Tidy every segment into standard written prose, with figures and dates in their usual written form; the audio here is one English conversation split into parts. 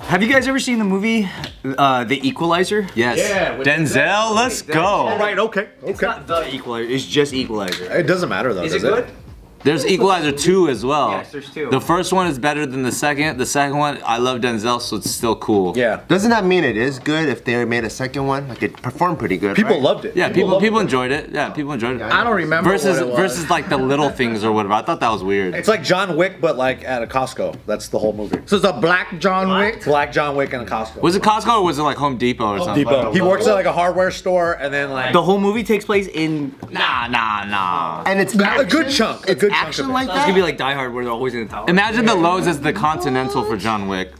Have you guys ever seen the movie, The Equalizer? Yes. Yeah, Denzel, let's go. All right, okay. It's not The Equalizer, it's just Equalizer. It doesn't matter though, Is it good? There's Equalizer 2 as well. Yes, there's 2. The first one is better than the second. The second one, I love Denzel, so it's still cool. Yeah. Doesn't that mean it is good if they made a second one? Like it performed pretty good. People right? loved it. Yeah, people enjoyed it. Yeah, people enjoyed it. I don't remember Versus like the little things or whatever. I thought that was weird. It's like John Wick, but like at a Costco. That's the whole movie. So it's a black John Wick? Black John Wick in a Costco. Was it Costco or was it like Home Depot or something? Depot. He works at like a hardware store, and then like The whole movie takes place in... Nah. And it's a good chunk. A good chunk action of it. like It's that. gonna be like Die Hard where they're always in the tower. Imagine the Lowe's as the Continental for John Wick.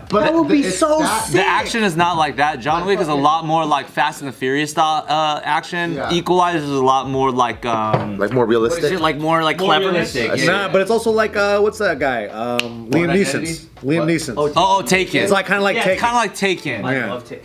But That would be so sick. The action is not like that. John Wick is a lot more like Fast and the Furious style action. Yeah. Equalizer is a lot more like more realistic. Is it like more like cleverness? Nah, but it's also like what's that guy? Liam Neeson. Liam Neeson. Oh, Taken. It's like kind of like Taken. kind of like Taken.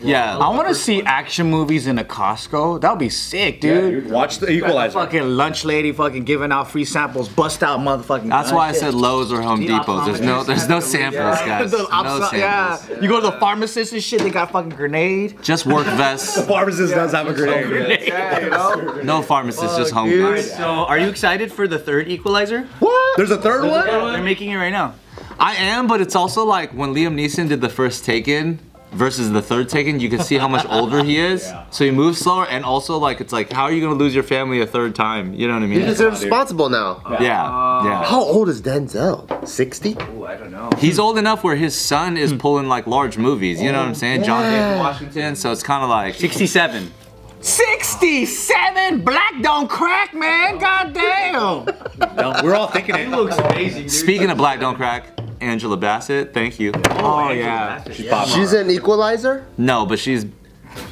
Yeah. I want to see action movies in a Costco. That would be sick, dude. Watch the Equalizer. Fucking lunch lady fucking giving out free samples, bust out motherfucking. That's why I said Lowe's or Home Depot. There's no samples, guys. No samples. Yeah, you go to the pharmacist and shit, they got fucking grenade. Just work vests. The pharmacist does have a grenade. No pharmacist, just home guys. So, are you excited for the 3rd Equalizer? What? There's a third one? They're making it right now. I am, but it's also like when Liam Neeson did the first Taken versus the third Taken, you can see how much older he is. Yeah. So he moves slower, and also like it's like, how are you gonna lose your family a 3rd time? You know what I mean? Because they're responsible now. Yeah. How old is Denzel? 60? Oh, I don't know. He's old enough where his son is pulling like large movies. You know what I'm saying? John David Washington. So it's kind of like 67. 67! Black don't crack, man. Goddamn. We're all thinking it. Looks amazing, dude. Speaking of Black Don't Crack, Angela Bassett. Thank you. Oh yeah. She's an equalizer? No, but she's.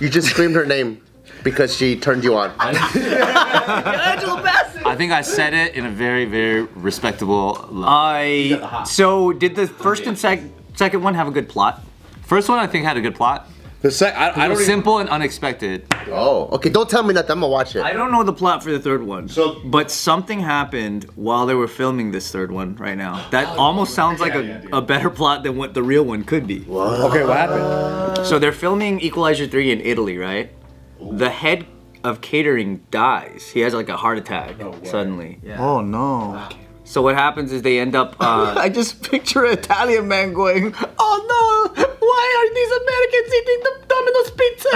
You just screamed her name because she turned you on. Angela Bassett. I think I said it in a very, very respectable level. So did the first and second one have a good plot? First one I think had a good plot. I It don't was even, simple and unexpected. Oh, okay. Don't tell me nothing. I'm gonna watch it. I don't know the plot for the 3rd one. But something happened while they were filming this 3rd one right now. That almost sounds like a better plot than what the real one could be. Okay, what happened? So they're filming Equalizer 3 in Italy, right? The head of catering dies. He has like a heart attack suddenly. Yeah. Oh no. So what happens is they end up. I just picture an Italian man going, "Oh no! Why are these Americans eating the Domino's pizza?"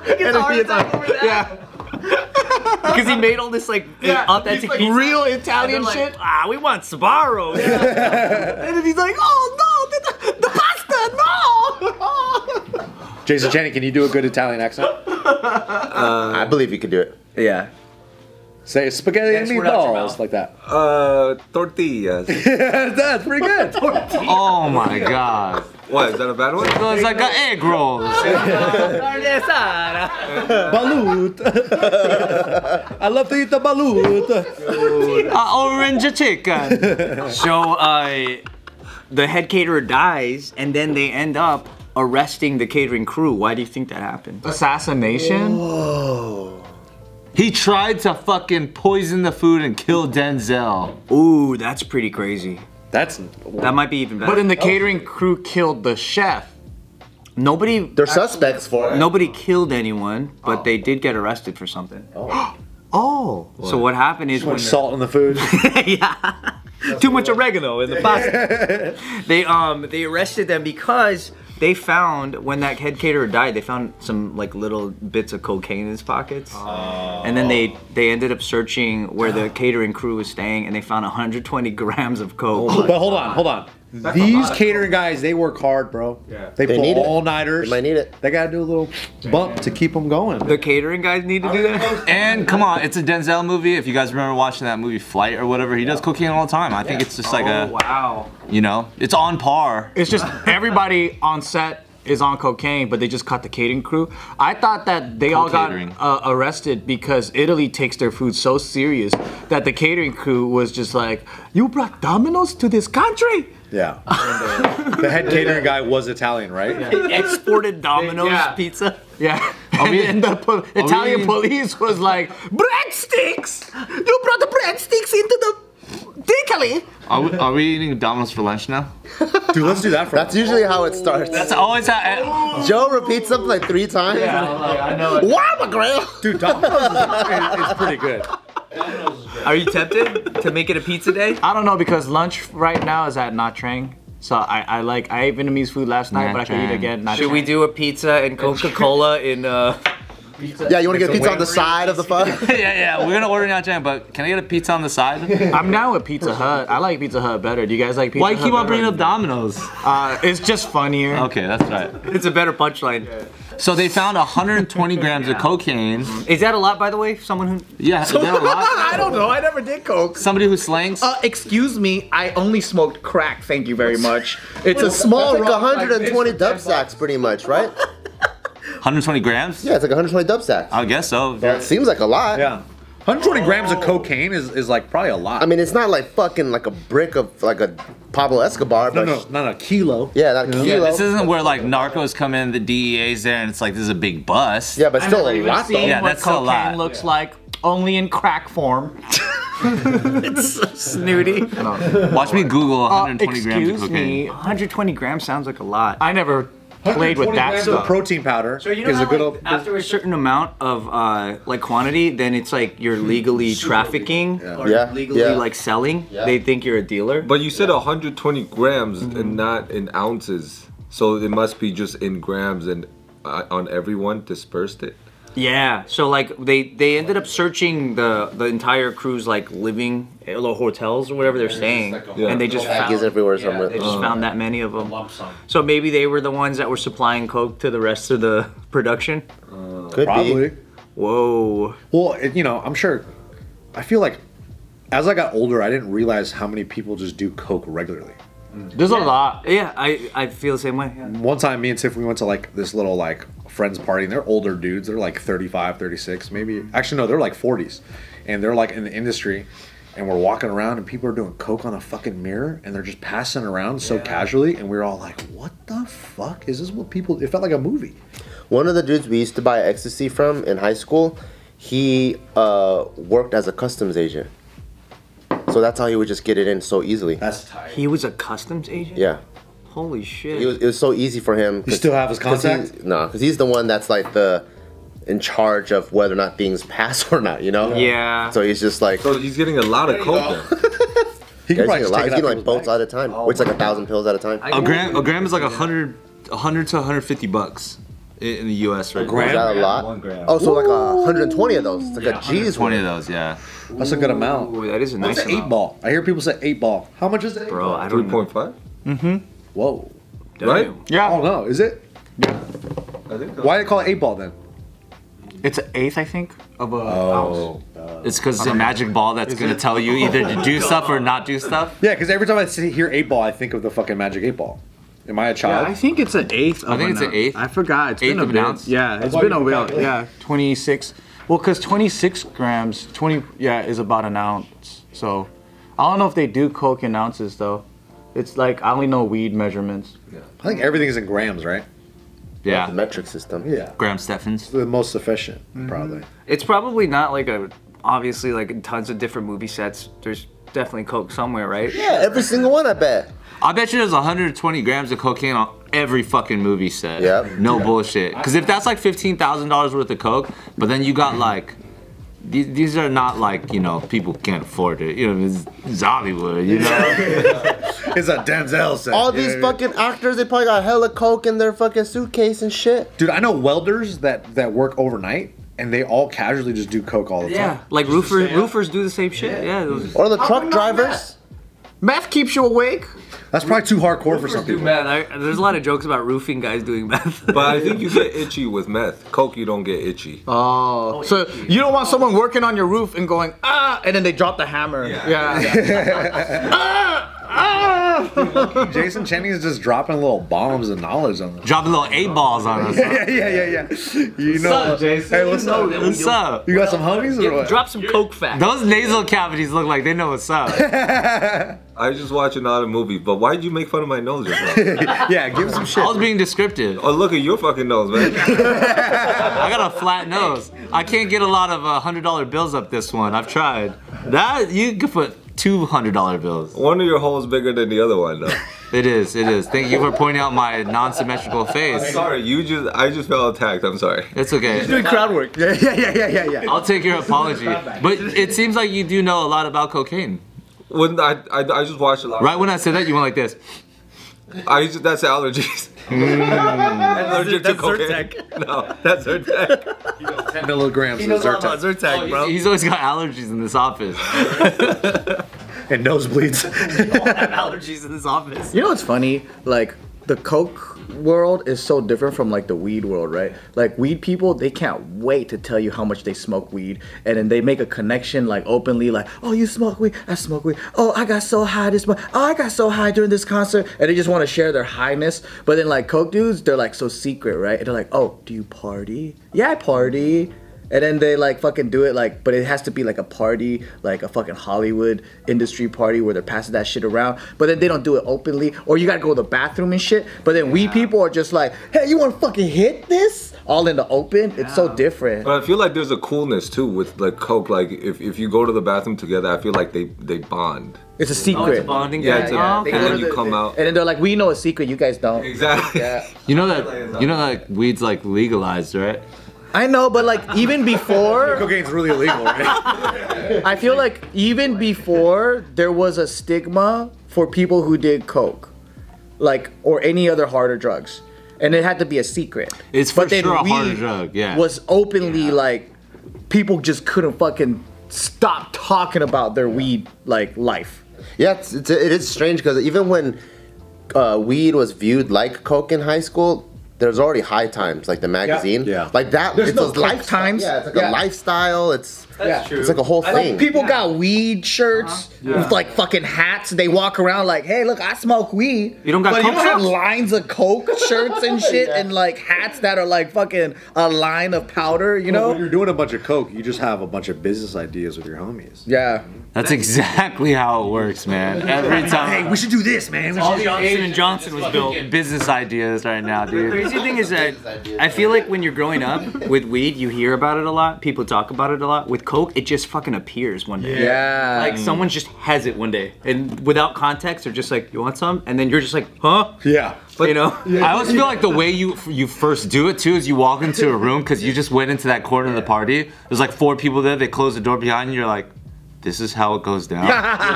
He gets a heart attack over that. Yeah. Because he made all this like authentic like pizza. real Italian Like, shit. we want Sbarro. And then he's like, "Oh no! The pasta! No!" Jason Cheny, can you do a good Italian accent? I believe you could do it. Yeah. Say spaghetti and Next word out your meatballs mouth. like that. Tortillas. That's pretty good. Oh my god. What, is that a bad one? So it's like egg rolls. Balut. I love to eat the balut. Orange chicken. So the head caterer dies, and then they end up arresting the catering crew. Why do you think that happened? Assassination? He tried to fucking poison the food and kill Denzel. Ooh, that's pretty crazy. That might be even better. But then the catering crew killed the chef. Nobody. They're suspects for it. Nobody killed anyone, but they did get arrested for something. Oh. So what happened is too much salt in the food. yeah. Too much oregano in the pasta. They arrested them because they found, when that head caterer died, they found some like little bits of cocaine in his pockets. And then they ended up searching where the catering crew was staying, and they found 120 grams of coke. But hold on. These catering guys, they work hard, bro. Yeah. They pull need it. all-nighters. They might need it. They gotta do a little bump to keep them going. The catering guys need to do that? And come on, it's a Denzel movie. If you guys remember watching that movie Flight or whatever, he does cocaine all the time. I think it's just like wow. you know, it's on par. It's just everybody on set is on cocaine, but they just caught the catering crew. I thought that they all got arrested because Italy takes their food so serious that the catering crew was just like, "You brought Domino's to this country?" Yeah. The head catering guy was Italian, right? He exported Domino's pizza. Yeah. And the Italian police was like, "Breadsticks! You brought the breadsticks into the Italy!" Are we eating Domino's for lunch now? Dude, let's do that for That's usually how it starts. That's always how. Joe repeats something like 3 times. Yeah, I know it. Wow, McGrail! Dude, Domino's is pretty good. Are you tempted to make it a pizza day? I don't know because lunch right now is at Nha Trang. So I ate Vietnamese food last night, but I could eat again. Nha Should we Trang. do a pizza and Coca-Cola in Yeah, you want to get pizza on the side of the phone? Yeah, we're gonna order Nha Trang, but can I get a pizza on the side? I'm down with Pizza Hut. I like Pizza Hut better. Do you guys like Pizza Why Hut? you keep on better? bringing up Domino's? It's just funnier. Okay, that's right. It's a better punchline. So they found 120 grams of cocaine. Is that a lot, by the way? Someone who... Yeah, is that a lot? I don't know. I never did coke. Somebody who slangs? Excuse me. I only smoked crack. Thank you very much. It's a small. It's like rock 120 this. dub sacks, pretty much, right? 120 grams? Yeah, it's like 120 dub sacks. I guess so. That seems like a lot. Yeah. 120 grams of cocaine is like probably a lot. I mean, it's not like fucking like a brick of like a Pablo Escobar, but no, not a kilo. yeah, that Yeah, kilo. this isn't where like narcos come in, the DEA's there, and it's like this is a big bust. Yeah, but still a I've lot seen though. Yeah, what that's still a lot. cocaine looks like, only in crack form. It's so snooty. Watch me Google 120 grams of Excuse cocaine. me. 120 grams sounds like a lot. I never played with that grams stuff. of protein powder So you know is how, a good like, old. after a certain amount of like quantity, then it's like you're legally trafficking or Yeah, legally yeah. like selling. Yeah. They think you're a dealer. But you said 120 grams and not in ounces. So it must be just in grams and on everyone dispersed it. Yeah. So like they ended up searching the entire crew's like living little hotels or whatever they're staying, and they just Baggies found everywhere somewhere. they just found that many of them. So maybe they were the ones that were supplying coke to the rest of the production. Could Probably. be. Whoa. Well, you know, I'm sure. I feel like as I got older, I didn't realize how many people just do coke regularly. There's a lot. Yeah, I feel the same way. Yeah. One time, me and Tiff, we went to like this little like friends party, and they're older dudes. They're like 35, 36, maybe. Actually, no, they're like 40s, and they're like in the industry. And we're walking around, and people are doing coke on a fucking mirror, and they're just passing around so casually, and we're all like, "What the fuck is this? What people?" It felt like a movie. One of the dudes we used to buy ecstasy from in high school, he worked as a customs agent. So that's how he would just get it in so easily. That's tight. He was a customs agent? Yeah. Holy shit. It was so easy for him. You still have his contact? No, because he's the one that's like in charge of whether or not things pass or not, you know? Yeah. So he's just like, So he's getting a lot of coke then. He yeah, could he's probably getting just take it out like people's bolts bags. at a time, which is like 1,000 pills at a time. A gram is like 100 to 150 bucks in the U.S. right Is now. that a lot? 1 gram. Oh, so like 120 of those. It's like a G's 20 worth. of those, yeah. That's a good amount. Ooh, that is a What's nice an 8 amount. ball? I hear people say 8 ball. How much is it? Bro, I don't know. 3.5? Whoa. Right? Yeah. Oh no, is it? I think so. Why do they call it 8 ball then? It's an eighth, I think, of a Oh. ounce. It's because it's a magic ball that's gonna tell you either to do stuff or not do stuff. Yeah, because every time I hear 8 ball, I think of the fucking magic 8 ball. Am I a Yeah, child? I think it's an eighth. I think it's an eighth. I forgot. It's Eighth been a of an bit. ounce? Yeah, it's been a while. Yeah, 26. Well, because 26 grams, 20, yeah, is about an ounce. So, I don't know if they do coke in ounces though. It's like I only know weed measurements. I think everything is in grams, right? The Yeah. metric system. Yeah. Graham Steffens. The most sufficient, probably. It's probably not like obviously like in tons of different movie sets. There's definitely coke somewhere, right? Yeah, every single one, I bet. I bet you there's 120 grams of cocaine on every fucking movie set. Yep. No bullshit. Because if that's like $15,000 worth of coke, but then you got like, these are not like, you know, people can't afford it. You know, it's Hollywood, you know? It's a Denzel set. All these fucking actors, they probably got hella coke in their fucking suitcase and shit. Dude, I know welders that work overnight, and they all casually just do coke all the time. Yeah, like roofers do the same shit. Yeah. those- Or the truck drivers. Meth keeps you awake. That's probably too hardcore for some Dude, people. man, there's a lot of jokes about roofing guys doing meth. But I think you get itchy with meth. Coke, you don't get itchy. Oh, so you don't want someone working on your roof and going and then they drop the hammer. Yeah. Jason Cheny is just dropping little bombs of knowledge on them. Dropping little 8 balls on us. Huh? Yeah. You know. up, Jason? Hey, what's up? What's up? You got some homies or what? Drop some coke facts. Those nasal cavities look like they know what's up. I was just watching all the movies, but why'd you make fun of my nose just now? Yeah, give him some shit. I was being descriptive. Oh, look at your fucking nose, man. I got a flat nose. I can't get a lot of $100 bills up this one. I've tried. That you could put $200 bills. One of your holes bigger than the other one, though. It is. Thank you for pointing out my non-symmetrical face. I'm sorry, I just felt attacked. I'm sorry. It's okay. Doing crowd work. Yeah. I'll take your apology. But it seems like you do know a lot about cocaine. When I just watched a lot. Right when I said that, you went like this. That's allergies. Allergic to cocaine. Zyrtec. No, that's Zyrtec. 10 milligrams He of knows all about Zyrtec. Zyrtec, bro. He's always got allergies in this office. And nosebleeds. Allergies in this office. You know what's funny? Like, the coke world is so different from like the weed world, right? Like weed people, they can't wait to tell you how much they smoke weed, and then they make a connection like openly, like, oh, you smoke weed, I smoke weed. Oh, I got so high this month. Oh, I got so high during this concert, and they just want to share their highness. But then like coke dudes, they're like so secret, right? And they're like, oh, do you party? Yeah, I party. And then they like fucking do it like, but it has to be like a party, like a fucking Hollywood industry party where they're passing that shit around. But then they don't do it openly, or you gotta go to the bathroom and shit. But then weed people are just like, hey, you wanna fucking hit this? All in the open. It's so different. But I feel like there's a coolness too with like coke. Like if you go to the bathroom together, I feel like they bond. It's a secret. Bonding. Yeah, it's a, They and go then to you the- come out. And then they're like, we know a secret, you guys don't. Exactly. Yeah. You know that weed's like legalized, right? I know, but like even before, Cocaine's really illegal, right? I feel like even before there was a stigma for people who did coke, like, or any other harder drugs, and it had to be a secret. It's for But then sure a harder weed drug, yeah. was openly like, people just couldn't fucking stop talking about their weed like life. Yeah, it is strange because even when weed was viewed like coke in high school, there's already High Times, like the magazine. Yeah. Like that. There's it's no a Coke lifestyle. Times. Yeah, it's like Yeah. a lifestyle. It's true. It's like a whole thing. People got weed shirts with like fucking hats. They walk around like, hey, look, I smoke weed. You don't got but Coke you don't have shirts? lines of Coke shirts and shit, and like hats that are like fucking a line of powder, you know? When you're doing a bunch of coke, you just have a bunch of business ideas with your homies. Yeah. That's exactly how it works, man. Every time. should do this, man. All Johnson & Johnson was built. Business ideas right now, The dude. crazy thing is that I feel like when you're growing up with weed, you hear about it a lot. People talk about it a lot. With coke, it just fucking appears one day. Yeah. Like someone just has it one day, and without context, they're just like, "You want some?" And then you're just like, "Huh?" Yeah. You know? I always feel like the way you first do it too is you walk into a room because you just went into that corner of the party. There's like 4 people there. They close the door behind you. You're like, this is how it goes down.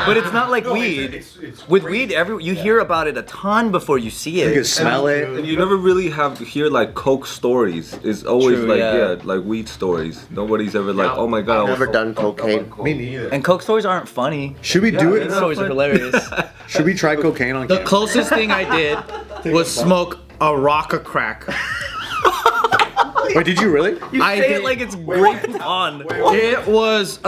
But it's not like weed. With weed, you hear about it a ton before you see it. You can smell it. And you never really hear like coke stories. It's always True, like yeah. like weed stories. Nobody's ever like, oh my god, I was Never done cocaine. Me neither. And coke stories aren't funny. Should we do it? Coke stories are hilarious. Should we try cocaine on The camera? closest thing I did was smoke a rock of crack. Wait, did you really? You I say did- it like it's grape on. It was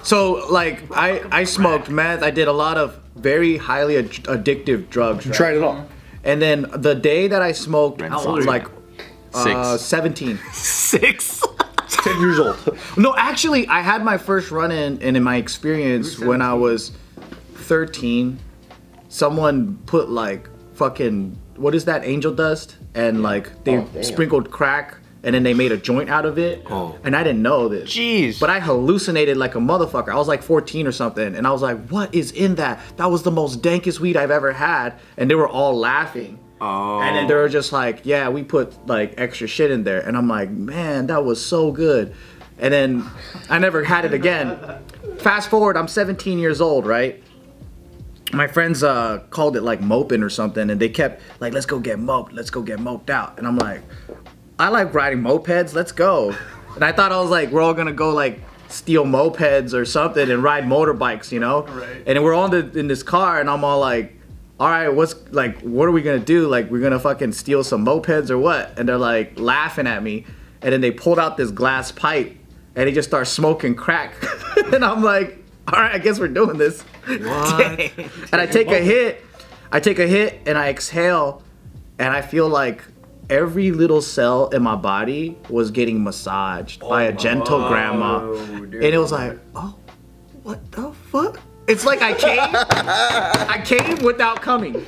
so like I smoked meth. I did a lot of very highly addictive drugs. Right? Tried it all. And then the day that I smoked, I was like 6. 17. 6. 10 years old. No, actually, I had my first run-in, and in my experience, when I was 13, someone put like fucking, what is that, angel dust? And like they sprinkled crack, and then they made a joint out of it. Oh. And I didn't know this. Jeez. But I hallucinated like a motherfucker. I was like 14 or something, and I was like, what is in that? That was the most dankest weed I've ever had. And they were all laughing. Oh. And then they were just like, yeah, we put like extra shit in there. And I'm like, man, that was so good. And then I never had it again. Fast forward, I'm 17 years old, right? My friends called it like moping or something, and they kept like, let's go get moped, let's go get moped out. And I'm like, I like riding mopeds, let's go. And I thought I was like, we're all gonna go like steal mopeds or something and ride motorbikes, you know? Right. And then we're all in this car, and I'm all like, all right, what are we gonna do? Like, we're gonna fucking steal some mopeds or what? And they're like laughing at me. And then they pulled out this glass pipe, and they just start smoking crack. And I'm like, all right, I guess we're doing this. What? And I take a hit, and I exhale, and I feel like every little cell in my body was getting massaged by a gentle grandma. And it was like, oh, what the fuck? It's like I came without coming.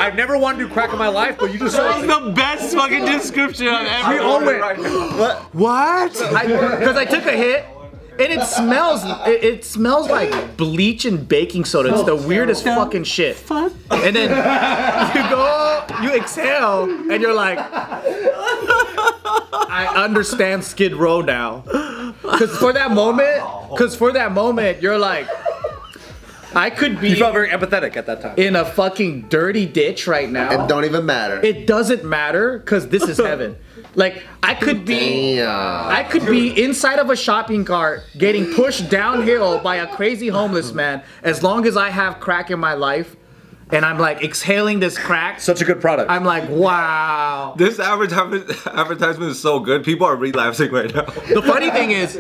I've never wanted to crack in my life, but you just That's the best fucking description I've ever We all went, what? Because I took a hit, And it smells. It smells like bleach and baking soda. It's the weirdest fucking shit. And then you exhale, and you're like, I understand Skid Row now. Because for that moment, you're like, I could be. You felt very empathetic at that time. In a fucking dirty ditch right now. It don't even matter. It doesn't matter because this is heaven. Like I could be inside of a shopping cart getting pushed downhill by a crazy homeless man as long as I have crack in my life and I'm like exhaling this crack. Such a good product. I'm like, wow. This advertisement is so good. People are relapsing right now. The funny thing is,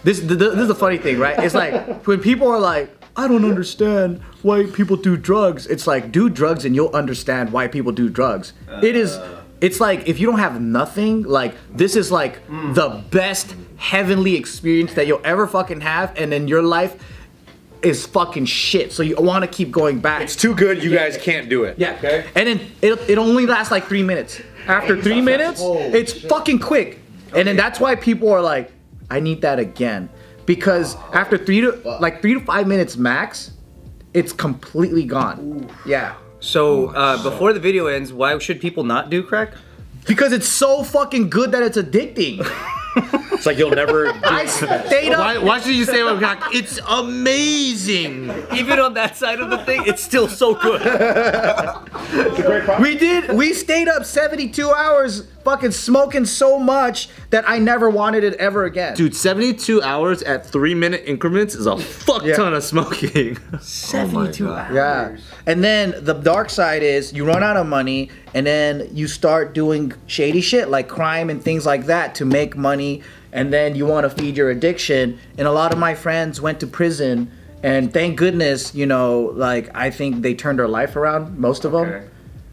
this is the funny thing, right? It's like when people are like, I don't understand why people do drugs. It's like, do drugs and you'll understand why people do drugs. It's like if you don't have nothing, like this is like the best heavenly experience that you'll ever fucking have, and then your life is fucking shit. So you want to keep going back. It's too good, you guys can't do it. Yeah. Okay. And then it only lasts like 3 minutes. After 3 minutes, it's fucking quick. And then that's why people are like, I need that again. Because after 3 to 5 minutes max, it's completely gone. Yeah. So before the video ends, why should people not do crack? Because it's so fucking good that it's addicting. It's like you'll never. I stayed up. Why should you say it's amazing? Even on that side of the thing, it's still so good. We stayed up 72 hours fucking smoking so much that I never wanted it ever again. Dude, 72 hours at 3-minute increments is a fuck ton of smoking. 72 hours. Yeah. And then the dark side is you run out of money and then you start doing shady shit like crime and things like that to make money, and then you want to feed your addiction. And a lot of my friends went to prison, and thank goodness, you know, like I think they turned their life around, most of them.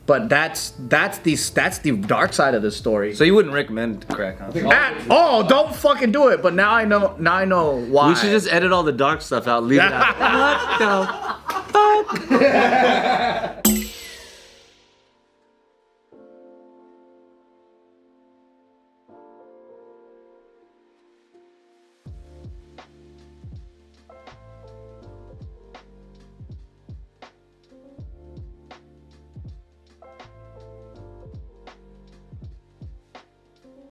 But that's the dark side of the story. So you wouldn't recommend crack, huh? At all, don't fucking do it. But now I know why. We should just edit all the dark stuff out, leave it out. What the fuck?